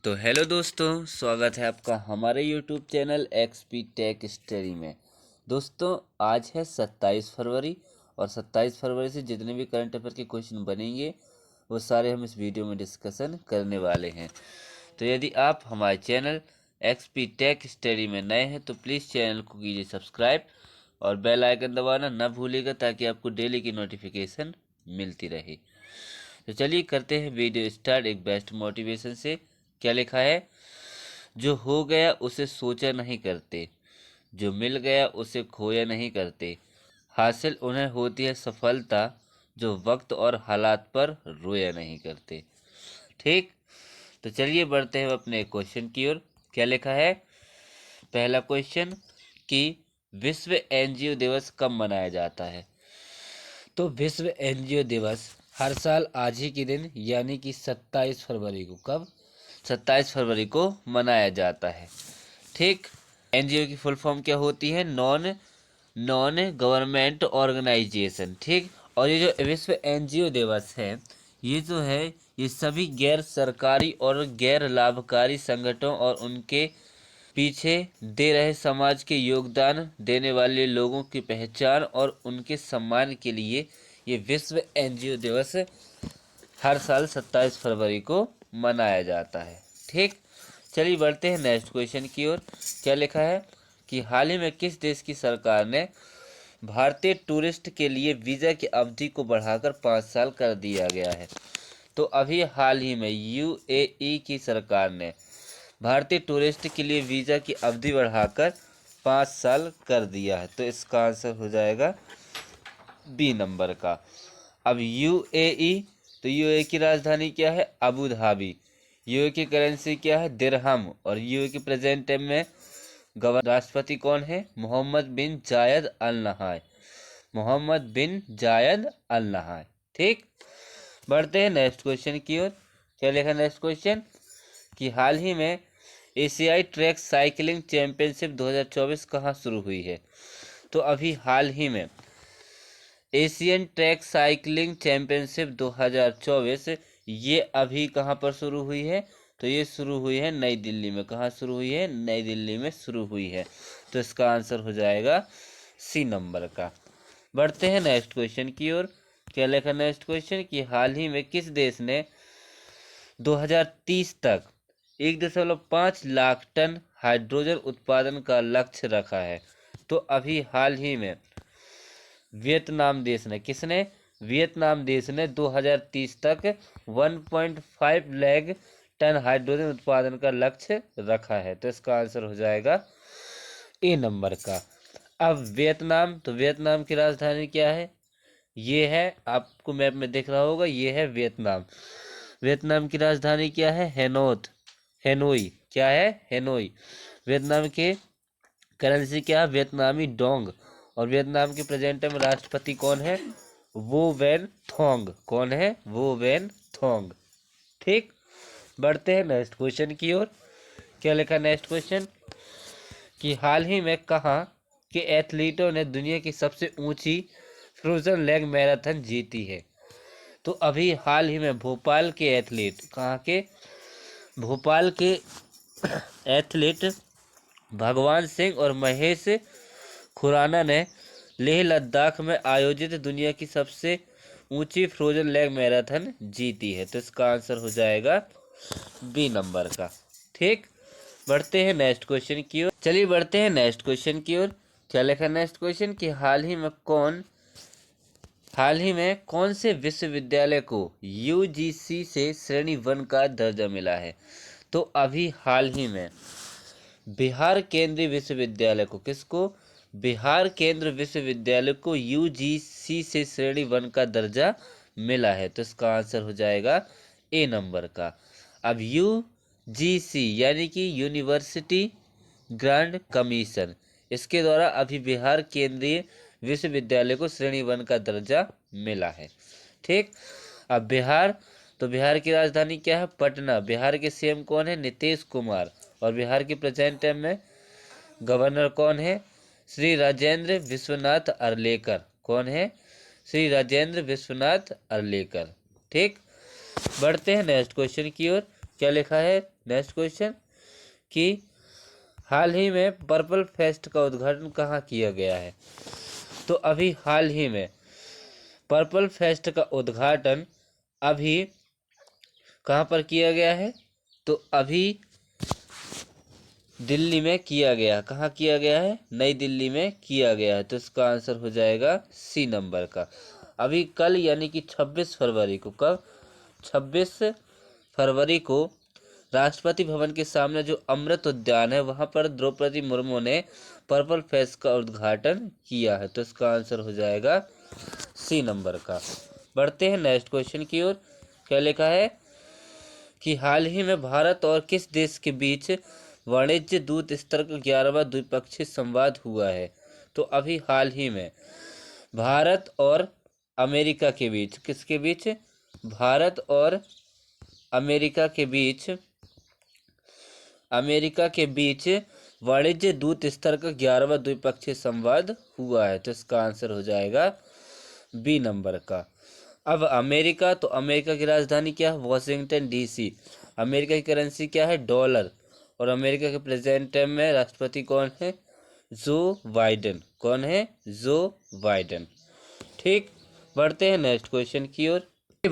तो हेलो दोस्तों, स्वागत है आपका हमारे YouTube channel XP tech study में। दोस्तों, आज है 27 फरवरी और 27 फरवरी से जितने भी करंट अफेयर के क्वेश्चन बनेंगे वो सारे हम इस वीडियो में डिस्कशन करने वाले हैं। तो यदि आप हमारे चैनल एक्सपी टेक स्टडी में नए हैं तो प्लीज़ चैनल को कीजिए सब्सक्राइब और बेल आइकन दबाना ना भूलिएगा ताकि आपको डेली की नोटिफिकेशन मिलती रहे। तो चलिए करते हैं वीडियो स्टार्ट एक बेस्ट मोटिवेशन से। क्या लिखा है? जो हो गया उसे सोचा नहीं करते, जो मिल गया उसे खोया नहीं करते, हासिल उन्हें होती है सफलता जो वक्त और हालात पर रोया नहीं करते। ठीक, तो चलिए बढ़ते हैं अपने क्वेश्चन की ओर। क्या लिखा है? पहला क्वेश्चन कि विश्व एनजीओ दिवस कब मनाया जाता है? तो विश्व एनजीओ दिवस हर साल आज ही के दिन यानी कि 27 फरवरी को, कब? 27 फरवरी को मनाया जाता है। ठीक, एनजीओ की फुल फॉर्म क्या होती है? Non non government organisation. ठीक, और ये जो विश्व एनजीओ दिवस है ये जो है ये सभी गैर सरकारी और गैर लाभकारी संगठनों और उनके पीछे दे रहे समाज के योगदान देने वाले लोगों की पहचान और उनके सम्मान के लिए ये विश्व एनजीओ दिवस हर साल 27 फरवरी को मनाया जाता है। ठीक, चलिए बढ़ते हैं नेक्स्ट क्वेश्चन की ओर। क्या लिखा है कि हाल ही में किस देश की सरकार ने भारतीय टूरिस्ट के लिए वीज़ा की अवधि को बढ़ाकर 5 साल कर दिया गया है? तो अभी हाल ही में यूएई की सरकार ने भारतीय टूरिस्ट के लिए वीज़ा की अवधि बढ़ाकर 5 साल कर दिया है। तो इसका आंसर हो जाएगा बी नंबर का। अब यूएई, तो यूएई की राजधानी क्या है? Abu Dhabi. यूएई की करेंसी क्या है? दिरहम। और यूएई के प्रेजेंट टाइम में राष्ट्रपति कौन है? मोहम्मद बिन जायद अल नहाय। मोहम्मद बिन जायद अल नहाय। ठीक, बढ़ते हैं नेक्स्ट क्वेश्चन की ओर। क्या लिखा नेक्स्ट क्वेश्चन कि हाल ही में एशियाई ट्रैक साइकिलिंग चैंपियनशिप 2024 कहाँ शुरू हुई है? तो अभी हाल ही में एशियन ट्रैक साइकिलिंग चैंपियनशिप 2024 ये अभी कहाँ पर शुरू हुई है? तो ये शुरू हुई है नई दिल्ली में। कहाँ शुरू हुई है? नई दिल्ली में शुरू हुई है। तो इसका आंसर हो जाएगा सी नंबर का। बढ़ते हैं नेक्स्ट क्वेश्चन की ओर। क्या लिखा नेक्स्ट क्वेश्चन कि हाल ही में किस देश ने 2030 तक 1.5 लाख टन हाइड्रोजन उत्पादन का लक्ष्य रखा है? तो अभी हाल ही में वियतनाम देश ने, किसने? वियतनाम देश ने 2030 तक 1.5 लाख टन हाइड्रोजन उत्पादन का लक्ष्य रखा है। तो इसका आंसर हो जाएगा ए नंबर का। अब वियतनाम, तो वियतनाम की राजधानी क्या है? ये है, आपको मैप में दिख रहा होगा, ये है वियतनाम। वियतनाम की राजधानी क्या है? हेनोई। क्या है? हेनोई। वियतनाम के करेंसी क्या है? वियतनामी डोंग। और वियतनाम के प्रेजेंट में राष्ट्रपति कौन है? वो वैन थोंग। कौन है? वो वैन थोंग। ठीक, बढ़ते हैं नेक्स्ट क्वेश्चन की ओर। क्या लिखा नेक्स्ट क्वेश्चन कि हाल ही में कहाँ के एथलीटों ने दुनिया की सबसे ऊंची फ्रोजन लेग मैराथन जीती है? तो अभी हाल ही में भोपाल के एथलीट, कहाँ के? भोपाल के एथलीट भगवान सिंह और महेश खुराना ने लेह लद्दाख में आयोजित दुनिया की सबसे ऊंची फ्रोजन लेग मैराथन जीती है। तो इसका आंसर हो जाएगा बी नंबर का। ठीक, बढ़ते हैं नेक्स्ट क्वेश्चन की ओर। चलिए बढ़ते हैं नेक्स्ट क्वेश्चन की ओर। क्या लिखा नेक्स्ट क्वेश्चन कि हाल ही में कौन से विश्वविद्यालय को यूजीसी से श्रेणी 1 का दर्जा मिला है? तो अभी हाल ही में बिहार केंद्रीय विश्वविद्यालय को, किसको? बिहार केंद्र विश्वविद्यालय को यूजीसी से श्रेणी 1 का दर्जा मिला है। तो इसका आंसर हो जाएगा ए नंबर का। अब यूजीसी यानी कि यूनिवर्सिटी ग्रांट कमीशन, इसके द्वारा अभी बिहार केंद्रीय विश्वविद्यालय को श्रेणी 1 का दर्जा मिला है। ठीक, अब बिहार, तो बिहार की राजधानी क्या है? पटना। बिहार के सीएम कौन है? नीतीश कुमार। और बिहार के प्रेजेंट टाइम में गवर्नर कौन है? श्री राजेंद्र विश्वनाथ अर्लेकर। कौन है? श्री राजेंद्र विश्वनाथ अर्लेकर। ठीक, बढ़ते हैं नेक्स्ट क्वेश्चन की ओर। क्या लिखा है नेक्स्ट क्वेश्चन कि हाल ही में पर्पल फेस्ट का उद्घाटन कहाँ किया गया है। तो अभी हाल ही में पर्पल फेस्ट का उद्घाटन अभी कहाँ पर किया गया है। तो अभी दिल्ली में किया गया। कहाँ किया गया है, नई दिल्ली में किया गया है। तो इसका आंसर हो जाएगा सी नंबर का। अभी कल यानी कि 26 फरवरी को, कब 26 फरवरी को राष्ट्रपति भवन के सामने जो अमृत उद्यान है वहां पर द्रौपदी मुर्मू ने पर्पल फेस्ट का उद्घाटन किया है। तो इसका आंसर हो जाएगा सी नंबर का। बढ़ते हैं नेक्स्ट क्वेश्चन की ओर। क्या लिखा है कि हाल ही में भारत और किस देश के बीच वाणिज्य दूत स्तर का 11वां द्विपक्षीय संवाद हुआ है। तो अभी हाल ही में भारत और अमेरिका के बीच, किसके बीच, भारत और अमेरिका के बीच वाणिज्य दूत स्तर का 11वां द्विपक्षीय संवाद हुआ है। तो इसका आंसर हो जाएगा बी नंबर का। अब अमेरिका, तो अमेरिका की राजधानी क्या है, वॉशिंगटन डीसी। अमेरिका की करेंसी क्या है, डॉलर। और अमेरिका के प्रेसिडेंट में राष्ट्रपति कौन है, जो बाइडेन। कौन है, जो बाइडेन। ठीक, बढ़ते हैं नेक्स्ट क्वेश्चन की ओर। क्या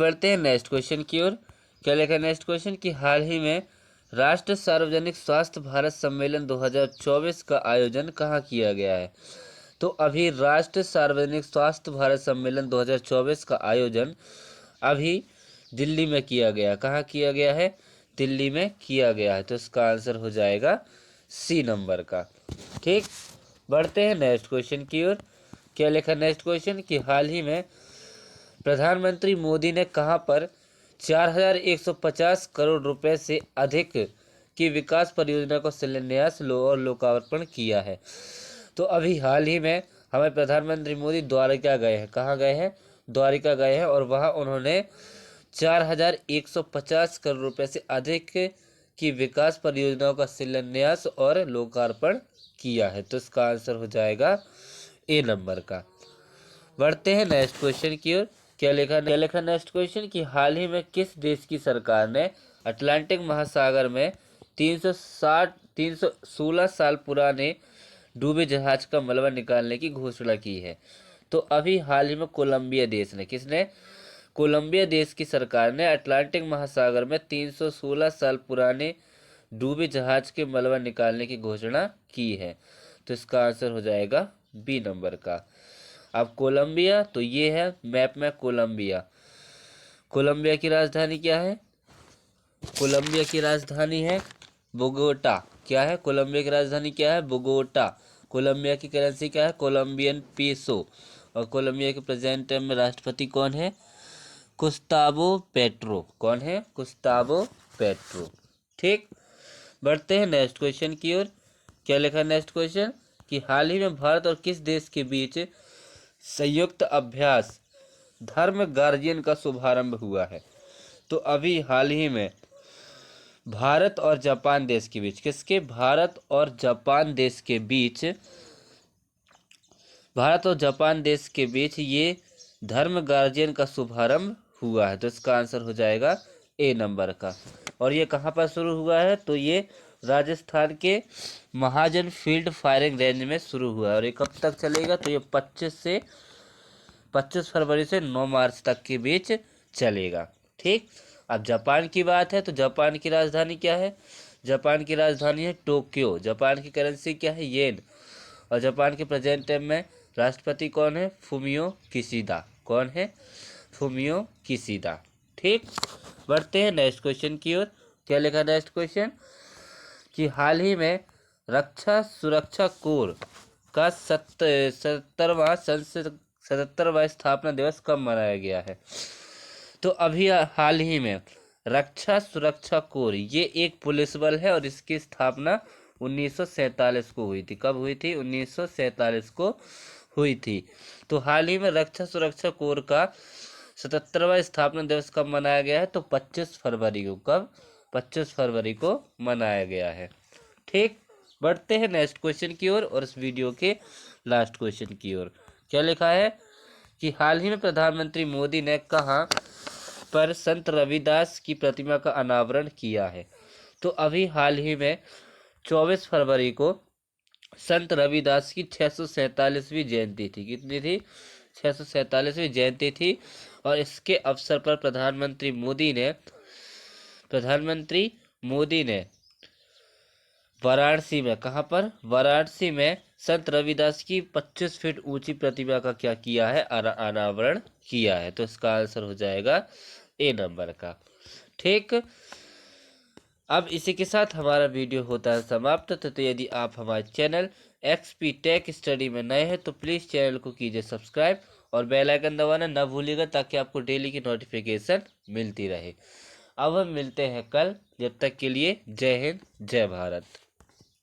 लिखा है नेक्स्ट क्वेश्चन कि हाल ही में राष्ट्रीय सार्वजनिक स्वास्थ्य भारत सम्मेलन 2024 का आयोजन कहाँ किया गया है। तो अभी राष्ट्रीय सार्वजनिक स्वास्थ्य भारत सम्मेलन 2024 का आयोजन अभी दिल्ली में किया गया। कहाँ किया गया है, दिल्ली में किया गया है। तो इसका आंसर हो जाएगा सी नंबर का। ठीक, बढ़ते हैं नेक्स्ट क्वेश्चन की ओर। क्या लिखा नेक्स्ट क्वेश्चन कि हाल ही में प्रधानमंत्री मोदी ने कहां पर 4150 करोड़ रुपए से अधिक की विकास परियोजना को शिलान्यास और लोकार्पण किया है। तो अभी हाल ही में हमारे प्रधानमंत्री मोदी द्वारका गए हैं। कहाँ गए हैं, द्वारका गए हैं और वहां उन्होंने 4150 करोड़ रुपए से अधिक की विकास परियोजनाओं का शिलान्यास और लोकार्पण किया है। तो इसका आंसर हो जाएगा ए नंबर का। बढ़ते हैं नेक्स्ट क्वेश्चन की ओर। क्या लिखा नेक्स्ट क्वेश्चन कि हाल ही में किस देश की सरकार ने अटलांटिक महासागर में 316 साल पुराने डूबे जहाज का मलबा निकालने की घोषणा की है। तो अभी हाल ही में कोलंबिया देश ने, किसने, कोलंबिया देश की सरकार ने अटलांटिक महासागर में 316 साल पुराने डूबे जहाज के मलबा निकालने की घोषणा की है। तो इसका आंसर हो जाएगा बी नंबर का। अब कोलंबिया, तो ये है मैप में कोलंबिया। कोलंबिया की राजधानी क्या है, कोलंबिया की राजधानी है बोगोटा। क्या है, कोलंबिया की राजधानी क्या है, बोगोटा। कोलंबिया की करेंसी क्या है, कोलंबियन पीसो। और कोलंबिया के प्रेसिडेंट में राष्ट्रपति कौन है, गुस्तावो पेट्रो। कौन है, गुस्तावो पेट्रो। ठीक, बढ़ते हैं नेक्स्ट क्वेश्चन की ओर। क्या लिखा नेक्स्ट क्वेश्चन कि हाल ही में भारत और किस देश के बीच संयुक्त अभ्यास धर्म गार्जियन का शुभारंभ हुआ है। तो अभी हाल ही में भारत और जापान देश के बीच, किसके, भारत और जापान देश के बीच ये धर्म गार्जियन का शुभारंभ हुआ है। तो इसका आंसर हो जाएगा ए नंबर का। और ये कहाँ पर शुरू हुआ है, तो ये राजस्थान के महाजन फील्ड फायरिंग रेंज में शुरू हुआ है। और ये कब तक चलेगा, तो ये 25 फरवरी से 9 मार्च तक के बीच चलेगा। ठीक, अब जापान की बात है तो जापान की राजधानी क्या है, जापान की राजधानी है टोक्यो। जापान की करेंसी क्या है, येन। और जापान के प्रेजेंट में राष्ट्रपति कौन है, फुमियो किशिदा। कौन है, फुमियो किशिदा। ठीक, बढ़ते हैं नेक्स्ट क्वेश्चन की ओर। क्या लिखा नेक्स्ट क्वेश्चन कि हाल ही में रक्षा सुरक्षा कोर का 77वां स्थापना दिवस कब मनाया गया है। तो अभी हाल ही में रक्षा सुरक्षा कोर ये एक पुलिस बल है और इसकी स्थापना 1947 को हुई थी। कब हुई थी, 1947 को हुई थी। तो हाल ही में रक्षा सुरक्षा कोर का 77वां स्थापना दिवस कब मनाया गया है, तो 25 फरवरी को। कब, 25 फरवरी को मनाया गया है। ठीक, बढ़ते हैं नेक्स्ट क्वेश्चन की ओर और इस वीडियो के लास्ट क्वेश्चन की ओर। क्या लिखा है कि हाल ही में प्रधानमंत्री मोदी ने कहा पर संत रविदास की प्रतिमा का अनावरण किया है। तो अभी हाल ही में 24 फरवरी को संत रविदास की 647वीं जयंती थी। कितनी थी? 647वीं जयंती थी। और इसके अवसर पर प्रधानमंत्री मोदी ने वाराणसी में, कहाँ पर? वाराणसी में संत रविदास की 25 फीट ऊंची प्रतिमा का क्या किया है? अनावरण किया है। तो इसका आंसर हो जाएगा ए नंबर का। ठीक, अब इसी के साथ हमारा वीडियो होता है समाप्त। तो यदि आप हमारे चैनल XP टेक स्टडी में नए हैं तो प्लीज़ चैनल को कीजिए सब्सक्राइब और बेल आइकन दबाना ना भूलिएगा, ताकि आपको डेली की नोटिफिकेशन मिलती रहे। अब हम मिलते हैं कल, जब तक के लिए जय हिंद, जय भारत।